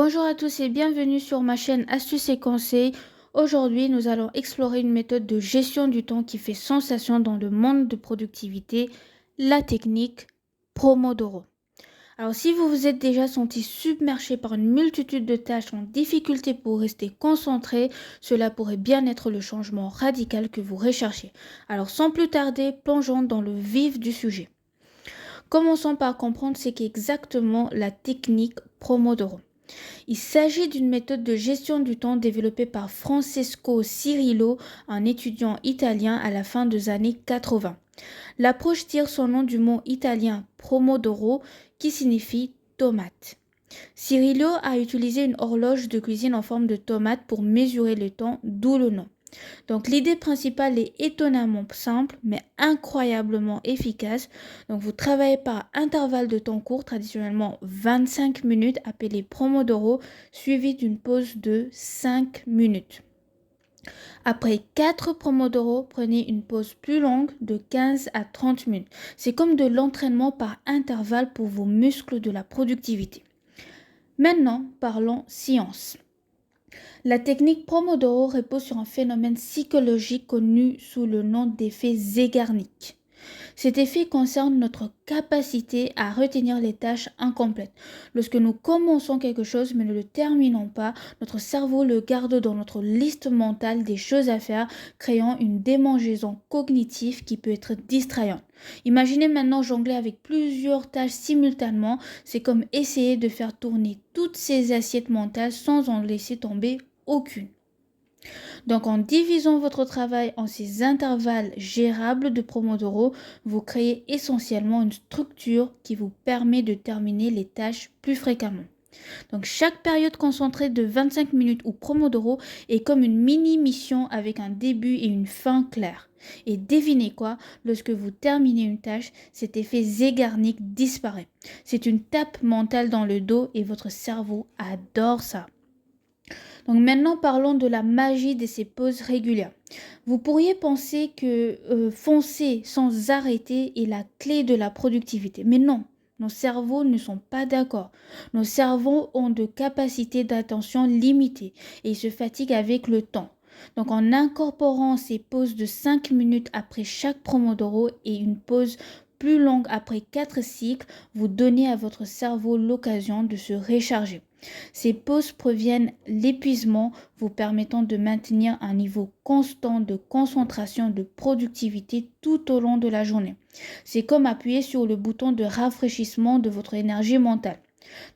Bonjour à tous et bienvenue sur ma chaîne Astuces et Conseils. Aujourd'hui, nous allons explorer une méthode de gestion du temps qui fait sensation dans le monde de productivité, la technique Pomodoro. Alors, si vous vous êtes déjà senti submergé par une multitude de tâches en difficulté pour rester concentré, cela pourrait bien être le changement radical que vous recherchez. Alors, sans plus tarder, plongeons dans le vif du sujet. Commençons par comprendre ce qu'est exactement la technique Pomodoro. Il s'agit d'une méthode de gestion du temps développée par Francesco Cirillo, un étudiant italien à la fin des années 80. L'approche tire son nom du mot italien pomodoro qui signifie tomate. Cirillo a utilisé une horloge de cuisine en forme de tomate pour mesurer le temps, d'où le nom. Donc l'idée principale est étonnamment simple mais incroyablement efficace. Donc vous travaillez par intervalle de temps court, traditionnellement 25 minutes appelé Pomodoro, suivi d'une pause de 5 minutes. Après 4 Pomodoro, prenez une pause plus longue de 15 à 30 minutes. C'est comme de l'entraînement par intervalle pour vos muscles de la productivité. Maintenant, parlons science. La technique Pomodoro repose sur un phénomène psychologique connu sous le nom d'effet Zeigarnik. Cet effet concerne notre capacité à retenir les tâches incomplètes. Lorsque nous commençons quelque chose mais ne le terminons pas, notre cerveau le garde dans notre liste mentale des choses à faire, créant une démangeaison cognitive qui peut être distrayante. Imaginez maintenant jongler avec plusieurs tâches simultanément, c'est comme essayer de faire tourner toutes ces assiettes mentales sans en laisser tomber aucune. Donc en divisant votre travail en ces intervalles gérables de Pomodoro, vous créez essentiellement une structure qui vous permet de terminer les tâches plus fréquemment. Donc chaque période concentrée de 25 minutes ou Pomodoro est comme une mini-mission avec un début et une fin claire. Et devinez quoi, lorsque vous terminez une tâche, cet effet Zeigarnik disparaît. C'est une tape mentale dans le dos et votre cerveau adore ça. Donc maintenant, parlons de la magie de ces pauses régulières. Vous pourriez penser que foncer sans arrêter est la clé de la productivité. Mais non, nos cerveaux ne sont pas d'accord. Nos cerveaux ont de capacités d'attention limitées et ils se fatiguent avec le temps. Donc en incorporant ces pauses de 5 minutes après chaque Pomodoro et une pause plus longue après 4 cycles, vous donnez à votre cerveau l'occasion de se recharger. Ces pauses préviennent l'épuisement, vous permettant de maintenir un niveau constant de concentration, de productivité tout au long de la journée. C'est comme appuyer sur le bouton de rafraîchissement de votre énergie mentale.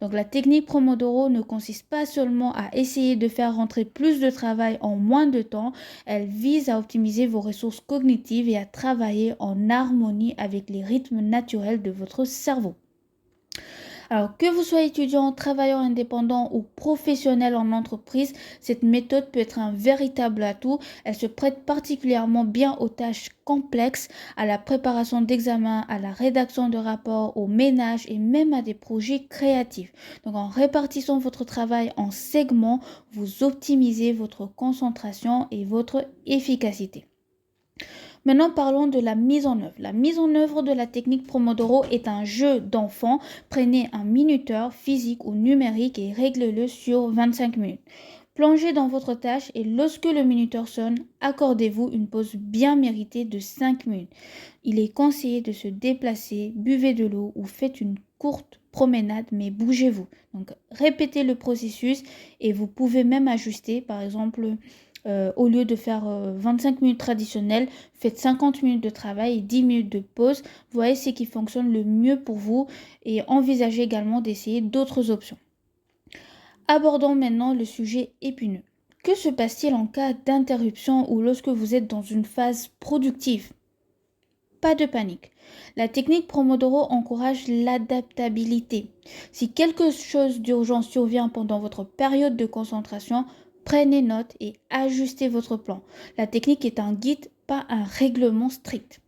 Donc la technique Pomodoro ne consiste pas seulement à essayer de faire rentrer plus de travail en moins de temps, elle vise à optimiser vos ressources cognitives et à travailler en harmonie avec les rythmes naturels de votre cerveau. Alors que vous soyez étudiant, travailleur indépendant ou professionnel en entreprise, cette méthode peut être un véritable atout. Elle se prête particulièrement bien aux tâches complexes, à la préparation d'examens, à la rédaction de rapports, au ménage et même à des projets créatifs. Donc en répartissant votre travail en segments, vous optimisez votre concentration et votre efficacité. Maintenant, parlons de la mise en œuvre. La mise en œuvre de la technique Pomodoro est un jeu d'enfant. Prenez un minuteur physique ou numérique et réglez-le sur 25 minutes. Plongez dans votre tâche et lorsque le minuteur sonne, accordez-vous une pause bien méritée de 5 minutes. Il est conseillé de se déplacer, buvez de l'eau ou faites une courte promenade, mais bougez-vous. Donc, répétez le processus et vous pouvez même ajuster, par exemple, au lieu de faire 25 minutes traditionnelles, faites 50 minutes de travail et 10 minutes de pause. Voyez ce qui fonctionne le mieux pour vous et envisagez également d'essayer d'autres options. Abordons maintenant le sujet épineux. Que se passe-t-il en cas d'interruption ou lorsque vous êtes dans une phase productive ? Pas de panique. La technique Pomodoro encourage l'adaptabilité. Si quelque chose d'urgent survient pendant votre période de concentration, prenez note et ajustez votre plan. La technique est un guide, pas un règlement strict.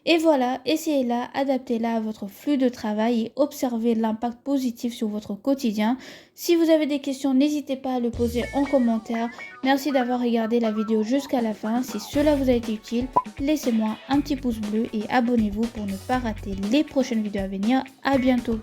Et voilà, essayez-la, adaptez-la à votre flux de travail et observez l'impact positif sur votre quotidien. Si vous avez des questions, n'hésitez pas à le poser en commentaire. Merci d'avoir regardé la vidéo jusqu'à la fin. Si cela vous a été utile, laissez-moi un petit pouce bleu et abonnez-vous pour ne pas rater les prochaines vidéos à venir. À bientôt.